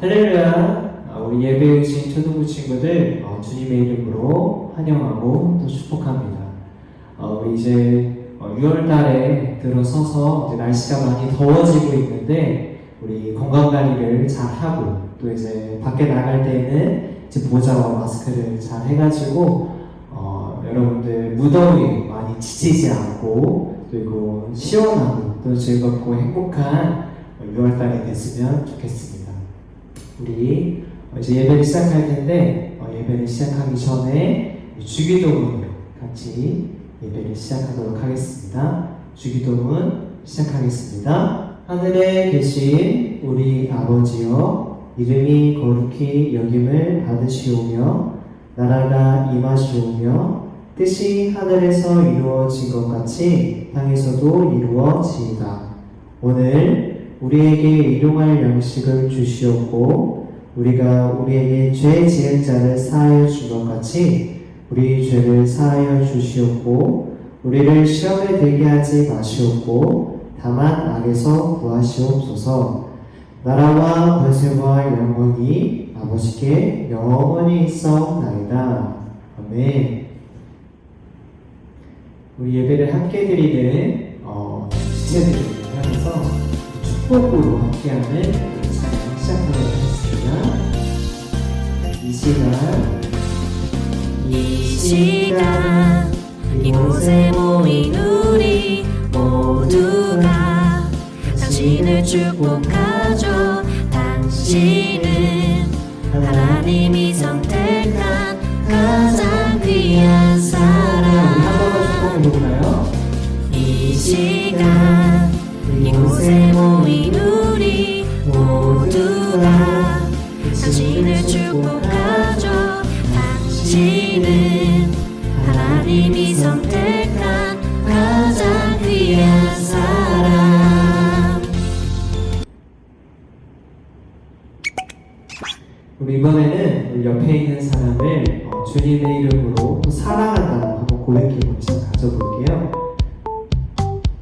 할렐루야. 우리 예배에 오신 초등부 친구들 주님의 이름으로 환영하고 또 축복합니다. 우리 이제 6월 달에 들어서서 이제 날씨가 많이 더워지고 있는데 우리 건강관리를 잘 하고 또 이제 밖에 나갈 때는 이제 모자와 마스크를 잘 해가지고 여러분들 무더위 많이 지치지 않고 그리고 시원하고 또 즐겁고 행복한 6월 달이 됐으면 좋겠습니다. 우리 이제 예배를 시작할 텐데 예배를 시작하기 전에 주기도문 같이 예배를 시작하도록 하겠습니다. 주기도문 시작하겠습니다. 하늘에 계신 우리 아버지여, 이름이 거룩히 여김을 받으시오며 나라가 임하시오며 뜻이 하늘에서 이루어진 것 같이 땅에서도 이루어지이다. 오늘 우리에게 일용할 양식을 주시옵고 우리가 우리에게 죄 지은 자를 사하여 준 것 같이 우리 죄를 사하여 주시옵고 우리를 시험에 들게 하지 마시옵고 다만 악에서 구하시옵소서. 나라와 권세와 영광이 아버지께 영원히 있사옵나이다. 아멘. 우리 예배를 함께 드리는 지체들을 향해서 축복으로 함께하는 찬양 시작하도록 하겠습니다. 이 시간 이곳에 모인 우리 모두가 당신을 축복하죠. 당신은 하나님이 선택한 가장 귀한 사람. 이 시간 이곳에 모인 우리 모두가 당신을 축복하죠. 당신은 하나님이 선택한 가장 귀한 사람. 우리 이번에는 우리 옆에 있는 사람을 주님의 이름으로 사랑한다고 한번 고백해보는 시간 가져볼게요.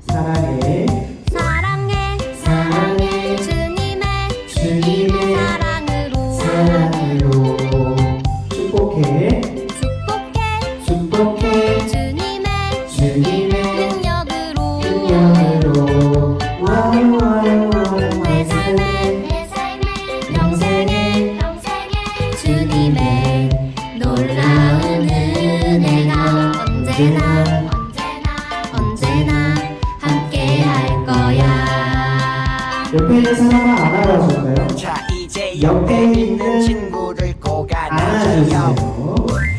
사랑해, 사랑해, 사랑해, 주님의 사랑으로 축복해, 축복해 주님의 능력으로 내 삶의 평생에 주님의 놀라운 은혜가 언제나 함께 할 거야. 옆에 있는 사람을 안아봐줄까요? 자, 이제 옆에 옆에 있는 있는 친구를 꼭 안아주세요. 안아줘요.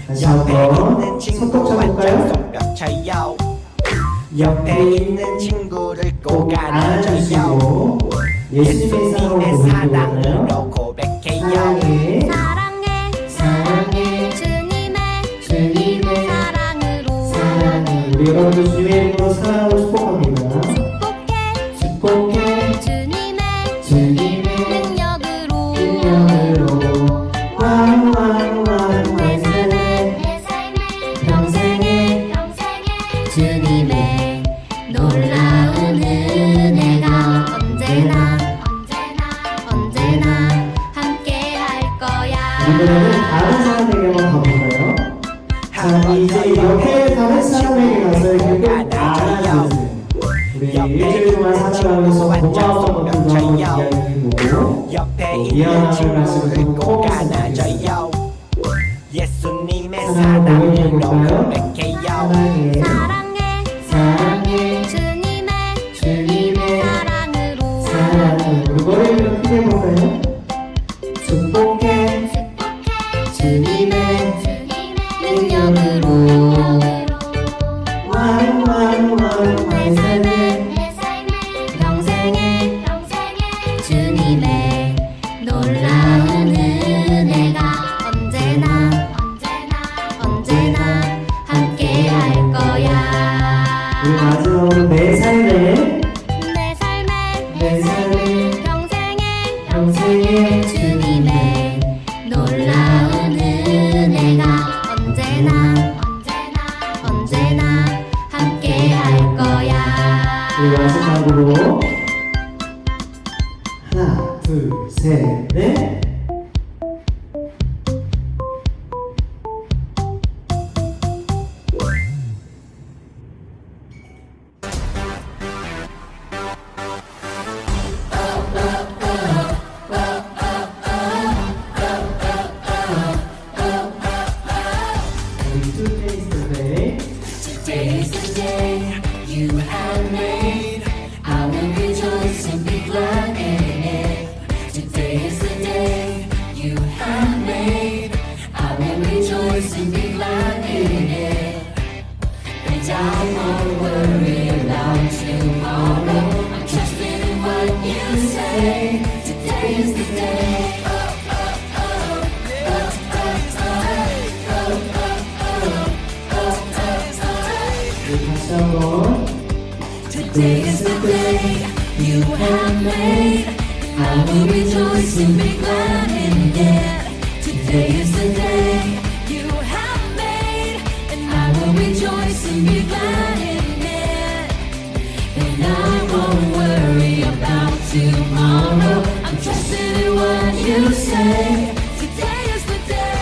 다시 옆에 한번 있는 친구 손톱 잡을까요? 완전 손뼉 쳐요. 옆에 옆에 있는 있는 친구를 꼭 꼭 안아줘요. 안아주시고 예수님의 사랑으로 고백해볼까요? 사랑으로 고백해요. 사랑해, 사랑해, 주님의 사랑으로 우리 여러분들 주님의 이름으로 사랑하고 축복합니다. 축복해 주님의 능력으로 내 삶의 평생에 주님의 놀라운 은혜가 언제나 함께 할 거야. 이번에는 다른 사람에게 한번 가볼까요? 자, 이제 옆에 다른 사람에게 가서 이렇게 꼭 안아주세요. 우리 일주일 동안 살아가면서 고마웠던 것들도 한번 이야기해보고 옆에 또 있는 미안함을 친구를 말씀을 꼭 꼭 안아줘요. 예수님의 하나 사랑으로 고백해볼까요? 고백해요. 사랑해, 주님의 사랑으로 우리 머리를 크게 해볼까요? 축복해 주님의 능력으로 내 삶의 평생에 주님의 놀라운 은혜가 언제나 함께 할 거야. 우리 마지막으로 내 삶의 평생에 주님의 놀라운 은혜가 언제나 함께 할 거야. 우리 마지막으로 하나, 둘, 셋, 넷. Today is the day you have made. I will rejoice and be glad in it. Today is the day you have made, and I will rejoice and be glad in it. And I won't worry about tomorrow. I'm trusting in what you say. Today is the day.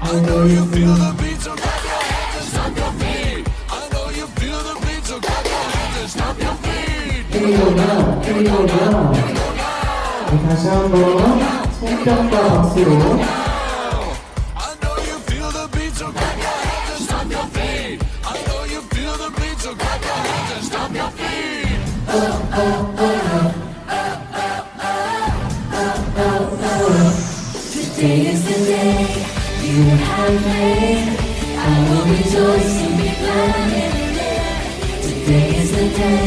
I know you feel the beat, so clap your hands and stomp your feet. I know you feel the beat, so clap your hands and stomp your feet. Here we go now. 다시 한번 손뼉과 박수로 I know you feel the beat, so clap your hands and stomp your feet. I know you feel the beat, so clap your hands and stomp your feet. Today is the day you have made. I will rejoice and be glad in it. Today is the day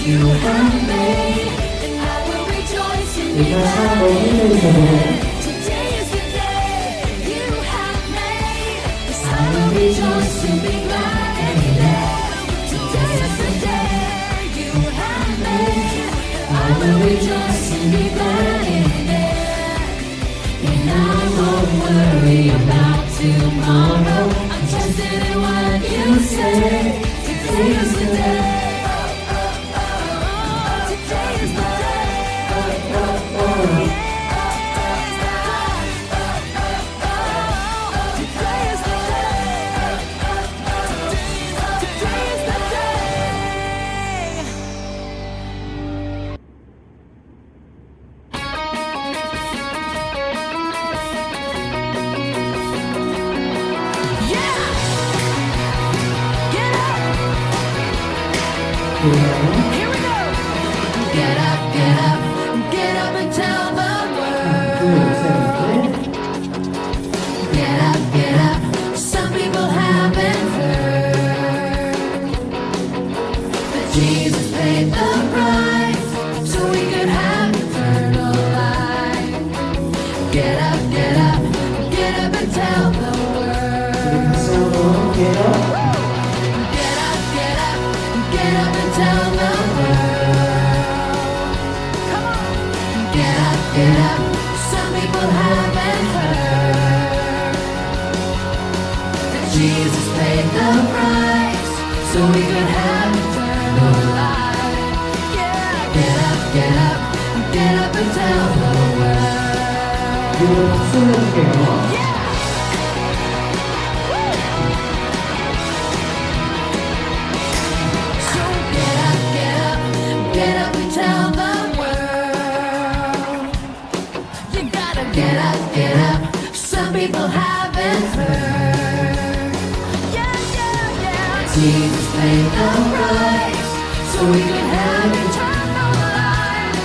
you have made, and I will rejoice and be 다시 glad 한번 in 힘내주세요. it. Today is the day you have made. Yes, I will rejoice and be glad in it. Today is the day you have made. I will rejoice and be glad in it. And I won't worry about tomorrow. I'm trusting in what you say. Today is the day. Today is the day. Today is the day. Today is the day. Yeah! Get up! Here we go! Get up, get up, get up and tell the world. Get up, get up, some people haven't heard that Jesus paid the price so we could have eternal life. Get up, get up, get up and tell the world. 다시 한번 get up. Get up, get up, get up and tell the world. Come on. Get up, get up, some people haven't heard that Jesus paid the price so we could have eternal life. Yeah, get up, get up, get up and tell the world. 그리고 박수 내줄게요. Yeah. Woo. So get up, get up and tell the world. You gotta get up. Some people haven't heard. Yeah, yeah, yeah. Jesus paid the price so we could have eternal life.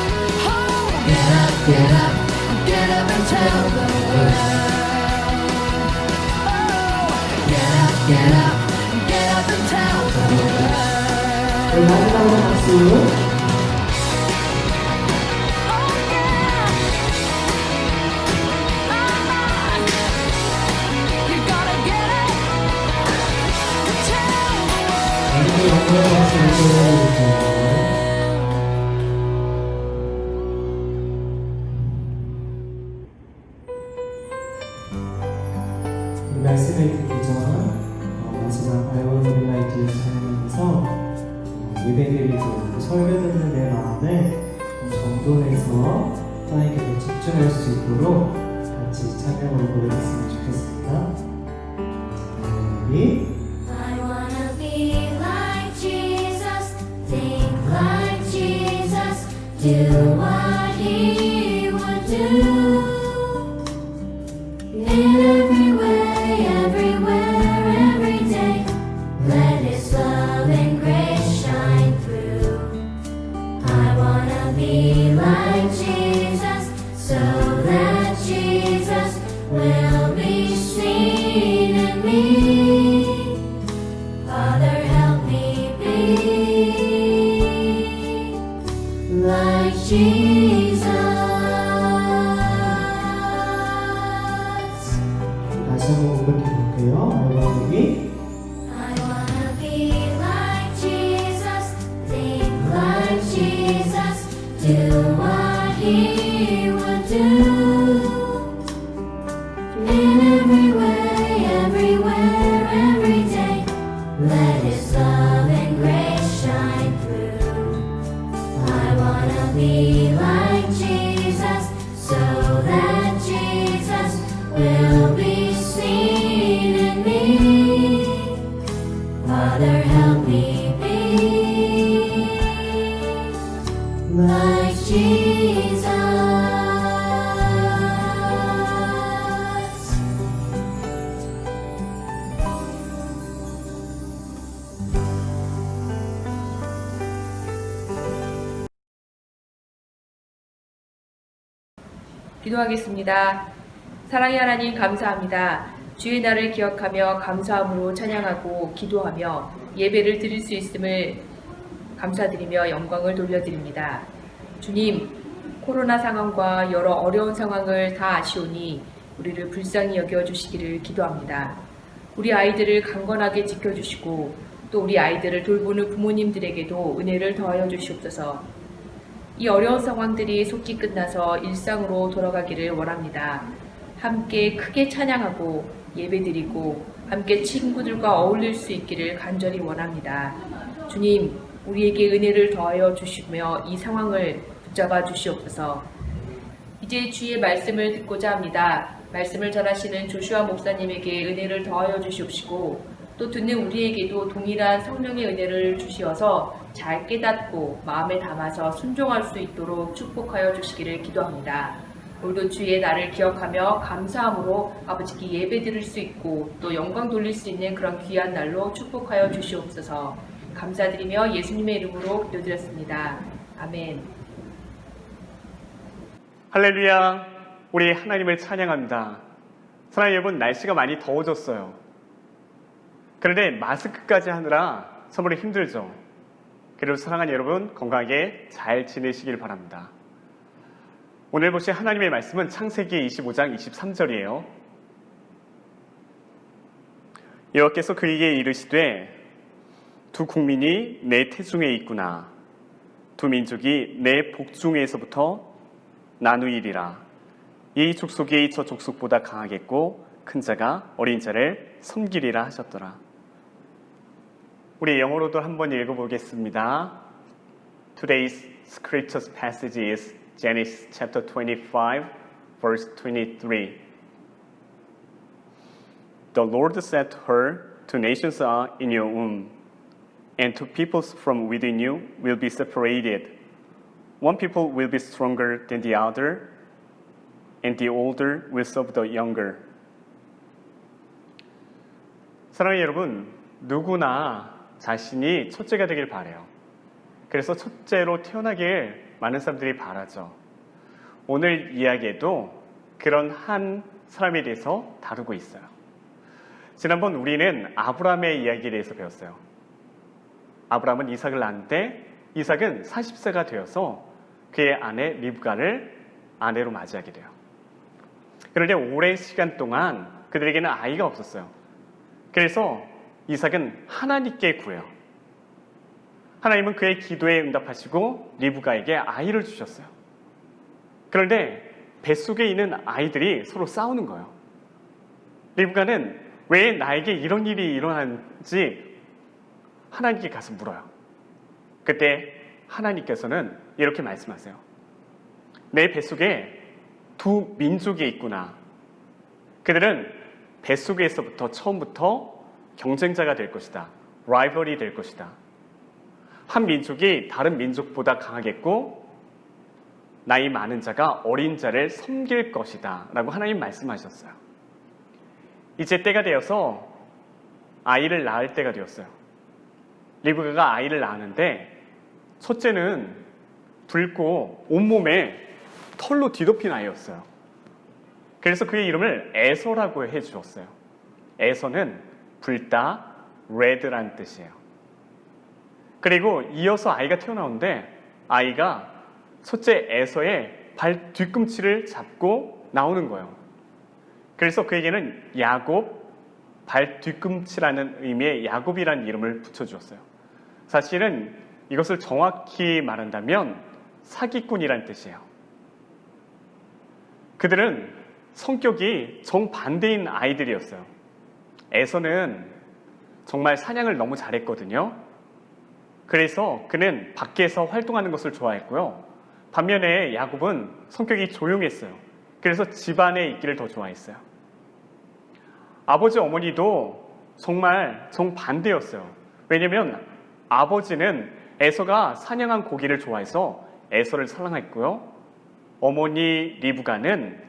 Oh, get up, get up and tell the world. Oh, get up and tell the world. 마지막으로 박수. Oh yeah. You gotta get up to tell the world. 많은 영광의 박수를 보내주세요. 이 말씀을 듣기 전 마지막 아이원 릴라이트 찬양하면서 예배드리고 설교 듣는 내 마음을 정돈해서 하나님께 더 집중할 수 있도록 같이 찬양으로 고백했으면 좋겠습니다. I wanna be like Jesus, think like Jesus, do what he would do. In every way, everywhere, every day, let his love and grace shine through. I wanna be like Jesus, so that Jesus will be seen in me. 다시 한번 고백해 볼게요. 알고 I wanna be like Jesus, think like Jesus, do what he would do. In every way, everywhere, every day, let his love and grace shine through. I wanna be like Jesus, so that Jesus will be seen in me. Father, help me be like Jesus. 기도하겠습니다. 사랑의 하나님 감사합니다. 주의 날을 기억하며 감사함으로 찬양하고 기도하며 예배를 드릴 수 있음을 감사드리며 영광을 돌려드립니다. 주님, 코로나 상황과 여러 어려운 상황을 다 아시오니 우리를 불쌍히 여겨주시기를 기도합니다. 우리 아이들을 강건하게 지켜주시고 또 우리 아이들을 돌보는 부모님들에게도 은혜를 더하여 주시옵소서. 이 어려운 상황들이 속히 끝나서 일상으로 돌아가기를 원합니다. 함께 크게 찬양하고 예배드리고 함께 친구들과 어울릴 수 있기를 간절히 원합니다. 주님, 우리에게 은혜를 더하여 주시며 이 상황을 붙잡아 주시옵소서. 이제 주의 말씀을 듣고자 합니다. 말씀을 전하시는 조슈아 목사님에게 은혜를 더하여 주시옵시고 또 듣는 우리에게도 동일한 성령의 은혜를 주시어서 잘 깨닫고 마음에 담아서 순종할 수 있도록 축복하여 주시기를 기도합니다. 오늘도 주의 날을 기억하며 감사함으로 아버지께 예배 드릴 수 있고 또 영광 돌릴 수 있는 그런 귀한 날로 축복하여 주시옵소서. 감사드리며 예수님의 이름으로 기도드렸습니다. 아멘. 할렐루야, 우리 하나님을 찬양합니다. 사랑하는 여러분, 날씨가 많이 더워졌어요. 그런데 마스크까지 하느라 정말 힘들죠. 그래도 사랑하는 여러분, 건강하게 잘 지내시길 바랍니다. 오늘 보실 하나님의 말씀은 창세기 25장 23절이에요. 여호와께서 그에게 이르시되 두 국민이 내 태중에 있구나. 두 민족이 내 복중에서부터 나누이리라. 이 족속이 저 족속보다 강하겠고 큰 자가 어린 자를 섬기리라 하셨더라. 우리 영어로도 한번 읽어보겠습니다. Today's scripture passage is Genesis chapter 25, verse 23. The Lord said to her, two nations are in your womb, and two peoples from within you will be separated. One people will be stronger than the other, and the older will serve the younger. 사랑하는 여러분, 누구나 자신이 첫째가 되길 바라요. 그래서 첫째로 태어나길 많은 사람들이 바라죠. 오늘 이야기에도 그런 한 사람에 대해서 다루고 있어요. 지난번 우리는 아브라함의 이야기에 대해서 배웠어요. 아브라함은 이삭을 낳았는데 이삭은 40세가 되어서 그의 아내 리브가를 아내로 맞이하게 돼요. 그런데 오랜 시간 동안 그들에게는 아이가 없었어요. 그래서 이삭은 하나님께 구해요. 하나님은 그의 기도에 응답하시고 리브가에게 아이를 주셨어요. 그런데 뱃속에 있는 아이들이 서로 싸우는 거예요. 리브가는 왜 나에게 이런 일이 일어났는지 하나님께 가서 물어요. 그때 하나님께서는 이렇게 말씀하세요. 내 뱃속에 두 민족이 있구나. 그들은 뱃속에서부터 처음부터 경쟁자가 될 것이다. 라이벌이 될 것이다. 한 민족이 다른 민족보다 강하겠고 나이 많은 자가 어린 자를 섬길 것이다 라고 하나님 말씀하셨어요. 이제 때가 되어서 아이를 낳을 때가 되었어요. 리브가가 아이를 낳았는데 첫째는 붉고 온몸에 털로 뒤덮인 아이였어요. 그래서 그의 이름을 에서라고 해주었어요. 에서는 붉다, 레드란 뜻이에요. 그리고 이어서 아이가 튀어나오는데 아이가 첫째 에서의 발 뒤꿈치를 잡고 나오는 거예요. 그래서 그에게는 야곱, 발 뒤꿈치라는 의미의 야곱이라는 이름을 붙여주었어요. 사실은 이것을 정확히 말한다면 사기꾼이란 뜻이에요. 그들은 성격이 정반대인 아이들이었어요. 에서는 정말 사냥을 너무 잘했거든요. 그래서 그는 밖에서 활동하는 것을 좋아했고요. 반면에 야곱은 성격이 조용했어요. 그래서 집안에 있기를 더 좋아했어요. 아버지 어머니도 정말 정반대였어요. 왜냐하면 아버지는 에서가 사냥한 고기를 좋아해서 에서를 사랑했고요. 어머니 리브가는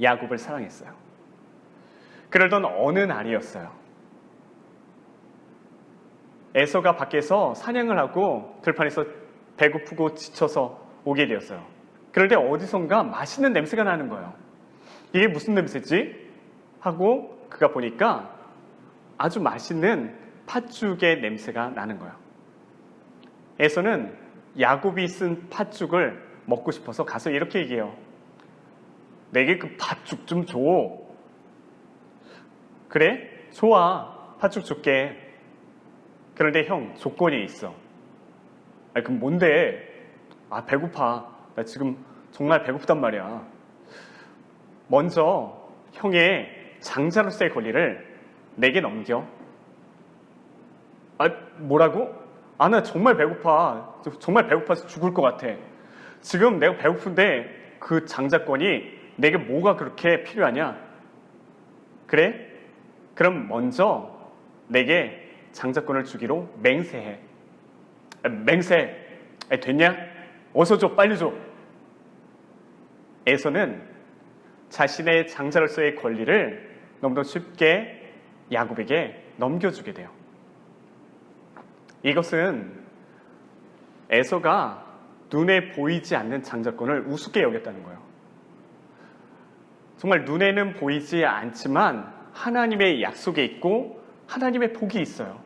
야곱을 사랑했어요. 그러던 어느 날이었어요. 에서가 밖에서 사냥을 하고 들판에서 배고프고 지쳐서 오게 되었어요. 그럴 때 어디선가 맛있는 냄새가 나는 거예요. 이게 무슨 냄새지? 하고 그가 보니까 아주 맛있는 팥죽의 냄새가 나는 거예요. 에서는 야곱이 쓴 팥죽을 먹고 싶어서 가서 이렇게 얘기해요. 내게 그 팥죽 좀 줘. 그래? 좋아. 팥죽 줄게. 그런데 형, 조건이 있어. 그럼 뭔데? 배고파. 나 지금 정말 배고프단 말이야. 먼저 형의 장자로서의 권리를 내게 넘겨. 뭐라고? 나 정말 배고파. 정말 배고파서 죽을 것 같아. 지금 내가 배고픈데 그 장자권이 내게 뭐가 그렇게 필요하냐? 그래? 그럼 먼저 내게 장자권을 주기로 맹세해. 맹세. 됐냐? 어서 줘. 빨리 줘. 에서는 자신의 장자로서의 권리를 너무도 쉽게 야곱에게 넘겨주게 돼요. 이것은 에서가 눈에 보이지 않는 장자권을 우습게 여겼다는 거예요. 정말 눈에는 보이지 않지만 하나님의 약속이 있고 하나님의 복이 있어요.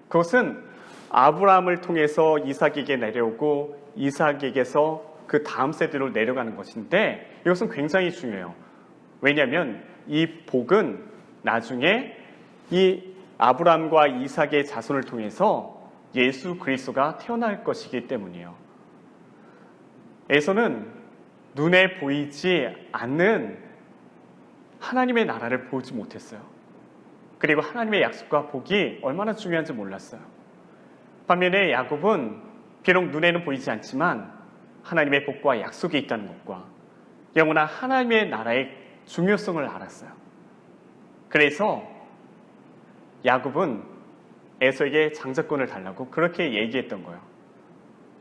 그것은 아브라함을 통해서 이삭에게 내려오고 이삭에게서 그 다음 세대로 내려가는 것인데 이것은 굉장히 중요해요. 왜냐하면 이 복은 나중에 이 아브라함과 이삭의 자손을 통해서 예수 그리스도가 태어날 것이기 때문이에요. 에서는 눈에 보이지 않는 하나님의 나라를 보지 못했어요. 그리고 하나님의 약속과 복이 얼마나 중요한지 몰랐어요. 반면에 야곱은 비록 눈에는 보이지 않지만 하나님의 복과 약속이 있다는 것과 영원한 하나님의 나라의 중요성을 알았어요. 그래서 야곱은 에서에게 장자권을 달라고 그렇게 얘기했던 거예요.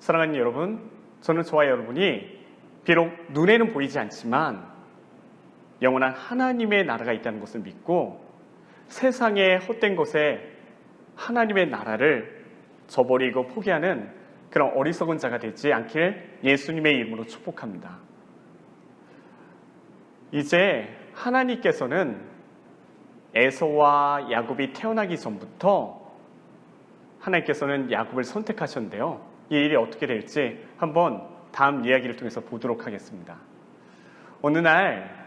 사랑하는 여러분, 저는 저와 여러분이 비록 눈에는 보이지 않지만 영원한 하나님의 나라가 있다는 것을 믿고 세상의 헛된 것에 하나님의 나라를 저버리고 포기하는 그런 어리석은 자가 되지 않길 예수님의 이름으로 축복합니다. 이제 하나님께서는 에서와 야곱이 태어나기 전부터 하나님께서는 야곱을 선택하셨는데요. 이 일이 어떻게 될지 한번 다음 이야기를 통해서 보도록 하겠습니다. 어느 날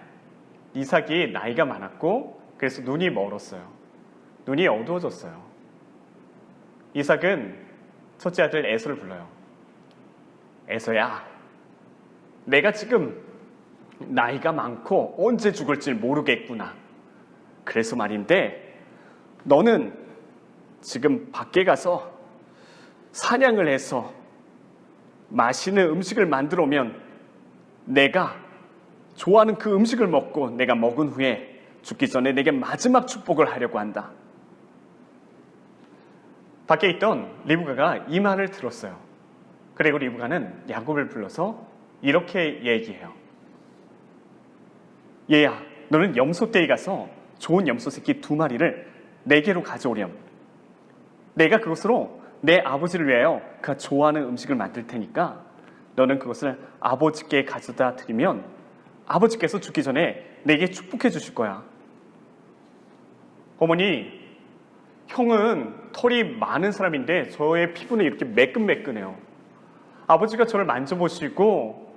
이삭이 나이가 많았고 그래서 눈이 멀었어요. 눈이 어두워졌어요. 이삭은 첫째 아들 에서를 불러요. 에서야, 내가 지금 나이가 많고 언제 죽을지 모르겠구나. 그래서 말인데 너는 지금 밖에 가서 사냥을 해서 맛있는 음식을 만들어 오면 내가 좋아하는 그 음식을 먹고 내가 먹은 후에 죽기 전에 내게 마지막 축복을 하려고 한다. 밖에 있던 리브가가 이 말을 들었어요. 그리고 리브가는 야곱을 불러서 이렇게 얘기해요. 얘야, 너는 염소떼에 가서 좋은 염소 새끼 2마리를 내게로 가져오렴. 내가 그것으로 내 아버지를 위하여 그가 좋아하는 음식을 만들 테니까 너는 그것을 아버지께 가져다 드리면 아버지께서 죽기 전에 내게 축복해 주실 거야. 어머니, 형은 털이 많은 사람인데 저의 피부는 이렇게 매끈매끈해요. 아버지가 저를 만져보시고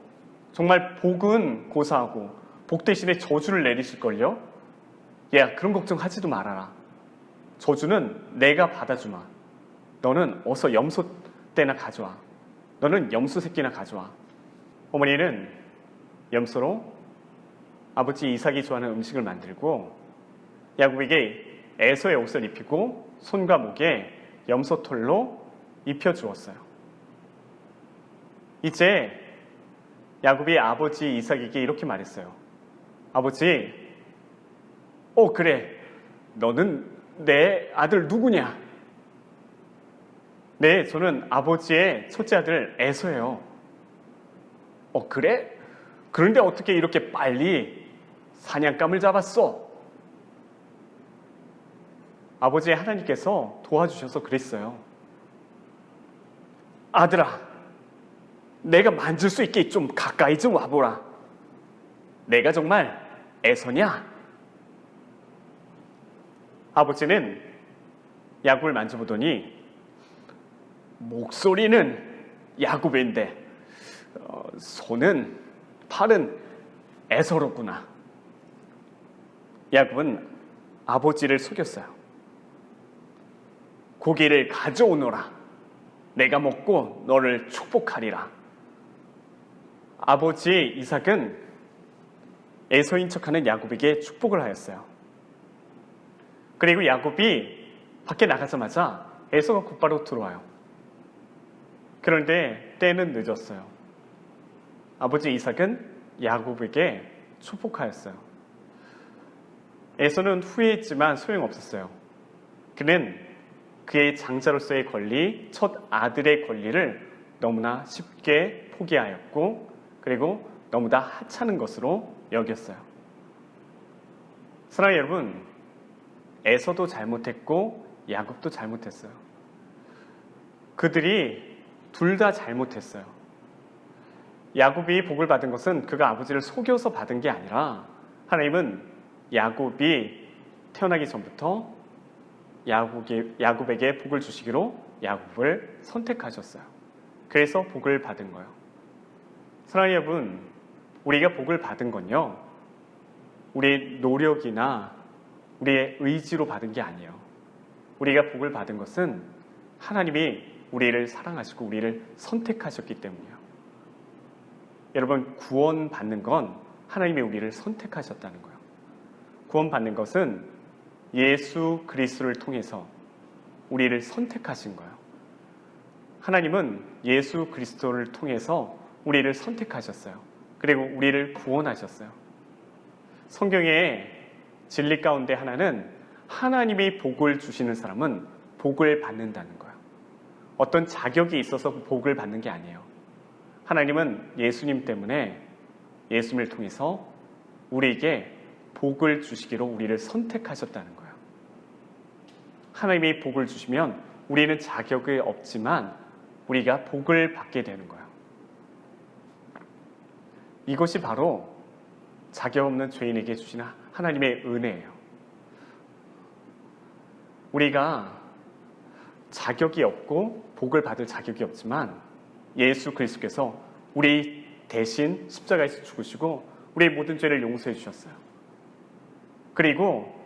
정말 복은 고사하고 복 대신에 저주를 내리실걸요? 야, 그런 걱정하지도 말아라. 저주는 내가 받아주마. 너는 어서 염소 떼나 가져와. 너는 염소 새끼나 가져와. 어머니는 염소로 아버지 이삭이 좋아하는 음식을 만들고 야곱에게 에서의 옷을 입히고 손과 목에 염소 털로 입혀주었어요. 이제 야곱이 아버지 이삭에게 이렇게 말했어요. 아버지, 그래. 너는 내 아들 누구냐? 네, 저는 아버지의 첫째 아들 에서예요. 그래? 그런데 어떻게 이렇게 빨리 사냥감을 잡았어? 아버지 하나님께서 도와주셔서 그랬어요. 아들아, 내가 만질 수 있게 좀 가까이 좀 와보라. 내가 정말 에서냐? 아버지는 야곱을 만져보더니 목소리는 야곱인데 손은 팔은 에서로구나. 야곱은 아버지를 속였어요. 고기를 가져오너라. 내가 먹고 너를 축복하리라. 아버지 이삭은 에서인 척하는 야곱에게 축복을 하였어요. 그리고 야곱이 밖에 나가자마자 에서가 곧바로 들어와요. 그런데 때는 늦었어요. 아버지 이삭은 야곱에게 축복하였어요. 에서는 후회했지만 소용없었어요. 그는 그의 장자로서의 권리, 첫 아들의 권리를 너무나 쉽게 포기하였고 그리고 너무나 하찮은 것으로 여겼어요. 사랑하는 여러분, 에서도 잘못했고 야곱도 잘못했어요. 그들이 둘 다 잘못했어요. 야곱이 복을 받은 것은 그가 아버지를 속여서 받은 게 아니라 하나님은 야곱이 태어나기 전부터 야곱에게 복을 주시기로 야곱을 선택하셨어요. 그래서 복을 받은 거예요. 사랑하는 여러분, 우리가 복을 받은 건요, 우리의 노력이나 우리의 의지로 받은 게 아니에요. 우리가 복을 받은 것은 하나님이 우리를 사랑하시고 우리를 선택하셨기 때문이에요. 여러분, 구원받는 건 하나님이 우리를 선택하셨다는 거예요. 구원받는 것은 예수 그리스도를 통해서 우리를 선택하신 거예요. 하나님은 예수 그리스도를 통해서 우리를 선택하셨어요. 그리고 우리를 구원하셨어요. 성경의 진리 가운데 하나는 하나님이 복을 주시는 사람은 복을 받는다는 거예요. 어떤 자격이 있어서 복을 받는 게 아니에요. 하나님은 예수님 때문에 예수님을 통해서 우리에게 복을 주시기로 우리를 선택하셨다는 거예요. 하나님이 복을 주시면 우리는 자격이 없지만 우리가 복을 받게 되는 거예요. 이것이 바로 자격 없는 죄인에게 주시는 하나님의 은혜예요. 우리가 자격이 없고 복을 받을 자격이 없지만 예수 그리스도께서 우리 대신 십자가에서 죽으시고 우리의 모든 죄를 용서해 주셨어요. 그리고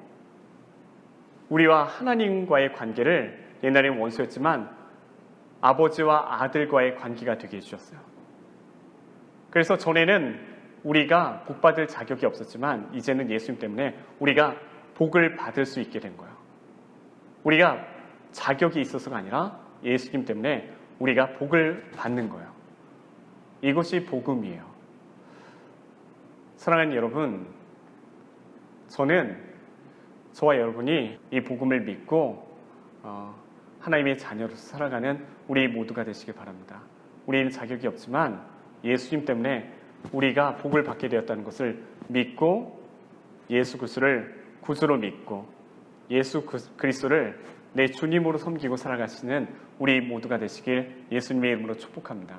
우리와 하나님과의 관계를 옛날에는 원수였지만 아버지와 아들과의 관계가 되게 해주셨어요. 그래서 전에는 우리가 복 받을 자격이 없었지만 이제는 예수님 때문에 우리가 복을 받을 수 있게 된 거예요. 우리가 자격이 있어서가 아니라 예수님 때문에 우리가 복을 받는 거예요. 이것이 복음이에요. 사랑하는 여러분, 저는 저와 여러분이 이 복음을 믿고 하나님의 자녀로서 살아가는 우리 모두가 되시길 바랍니다. 우리는 자격이 없지만 예수님 때문에 우리가 복을 받게 되었다는 것을 믿고 예수 그리스도를 구주로 믿고 예수 그리스도를 내 주님으로 섬기고 살아가시는 우리 모두가 되시길 예수님의 이름으로 축복합니다.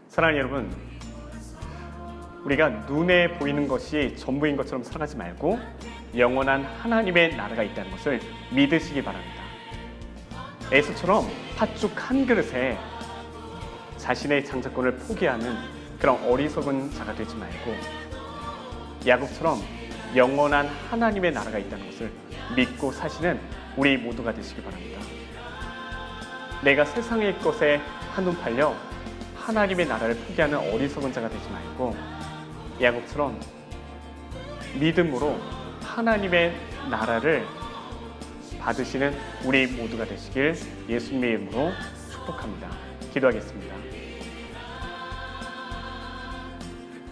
사랑하는 여러분, 우리가 눈에 보이는 것이 전부인 것처럼 살아가지 말고 영원한 하나님의 나라가 있다는 것을 믿으시기 바랍니다. 에서처럼 팥죽 한 그릇에 자신의 장자권을 포기하는 그런 어리석은 자가 되지 말고 야곱처럼 영원한 하나님의 나라가 있다는 것을 믿고 사시는 우리 모두가 되시기 바랍니다. 내가 세상의 것에 한눈 팔려 하나님의 나라를 포기하는 어리석은 자가 되지 말고 야곱처럼 믿음으로 하나님의 나라를 받으시는 우리 모두가 되시길 예수님의 이름으로 축복합니다. 기도하겠습니다.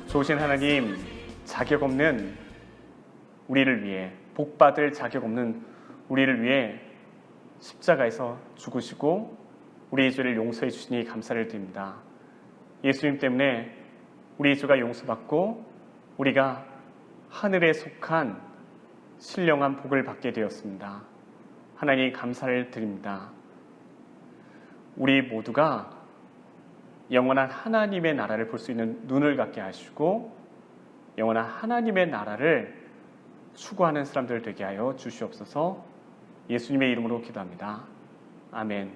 좋으신 하나님, 자격 없는 우리를 위해, 복받을 자격 없는 우리를 위해 십자가에서 죽으시고 우리의 죄를 용서해 주시니 감사를 드립니다. 예수님 때문에 우리의 죄가 용서받고 우리가 하늘에 속한 신령한 복을 받게 되었습니다. 하나님 감사를 드립니다. 우리 모두가 영원한 하나님의 나라를 볼 수 있는 눈을 갖게 하시고 영원한 하나님의 나라를 추구하는 사람들 되게 하여 주시옵소서. 예수님의 이름으로 기도합니다. 아멘.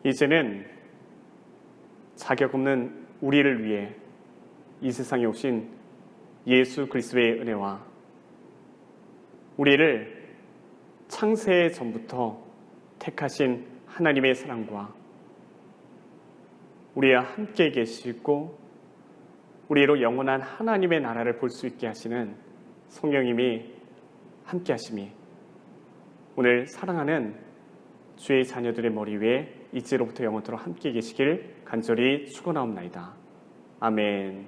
이제는 자격 없는 우리를 위해 이 세상에 오신 예수 그리스도의 은혜와 우리를 창세 전부터 택하신 하나님의 사랑과 우리와 함께 계시고 우리로 영원한 하나님의 나라를 볼 수 있게 하시는 성령님이 함께 하심이 오늘 사랑하는 주의 자녀들의 머리 위에 이제로부터 영원토록 함께 계시길 간절히 축원하옵나이다. 아멘.